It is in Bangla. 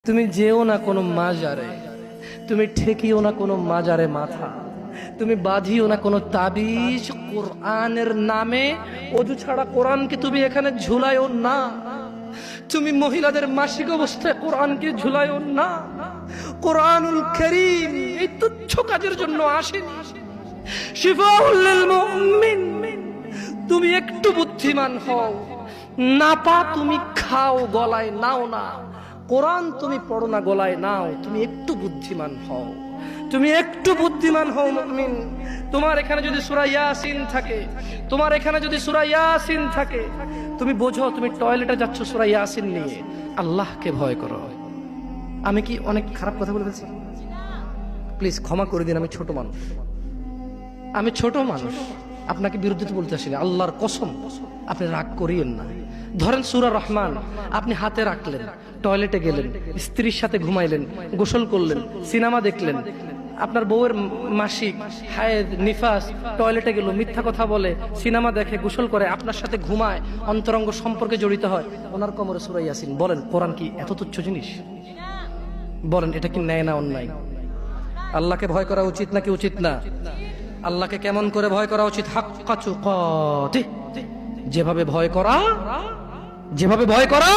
তুমি যেও না কোনো মাজারে, তুমি ঠেকিও না কোনো মাজারে মাথা, তুমি বাঁধিও না কোনো তাবিজ। কোরআনের নামে অজু ছাড়া কোরআনকে তুমি এখানে ঝুলাইও না। তুমি মহিলাদের মাসিক অবস্থায় কোরআনকে ঝুলাইও না। কোরআনুল কারীম এই তুচ্ছ কাজের জন্য আসেনি। শিফাউল লিল মুমিন। তুমি একটু বুদ্ধিমান হও, নাপা তুমি খাও, গলায় নাও না। কোরআন তুমি পড়ো না, গলায় নাও। তুমি একটু বুদ্ধিমান হও, তুমি একটু বুদ্ধিমান হও মুমিন। তোমার এখানে যদি সূরা ইয়াসিন থাকে, তোমার এখানে যদি সূরা ইয়াসিন থাকে, তুমি বোঝো তুমি টয়লেটে যাচ্ছ সূরা ইয়াসিন নিয়ে। আল্লাহকে ভয় করো। আমি কি অনেক খারাপ কথা বলে ফেলছি? প্লিজ ক্ষমা করে দিন, আমি ছোট মানুষ, আমি ছোট মানুষ, আপনাকে বিরুদ্ধে তো বলতে আসিনি। আল্লাহর কসম আপনি রাগ করিয়েন না। ধরেন সূরা রহমান আপনি হাতে রাখলেন, টয়লেটে গেলেন, স্ত্রীর সাথে ঘুমাইলেন, গোসল করলেন, সিনেমা দেখলেন, আপনার বউয়ের মাসিক, হায়েদ, নিফাস, টয়লেটে গেল, মিথ্যা কথা বলে, সিনেমা দেখে, গোসল করে, আপনার সাথে ঘুমায়, অন্তরঙ্গ সম্পর্কে জড়িত হয়, ওনার কোমরে সূরা ইয়াসিন। বলেন কোরআন কি এত তুচ্ছ জিনিস? বলেন এটা কি ন্যায় না অন্যায়? আল্লাহকে ভয় করা উচিত নাকি উচিত না? আল্লাহকে কেমন করে ভয় করা উচিত? হাক্কা তুকাতিহ, যেভাবে ভয় করা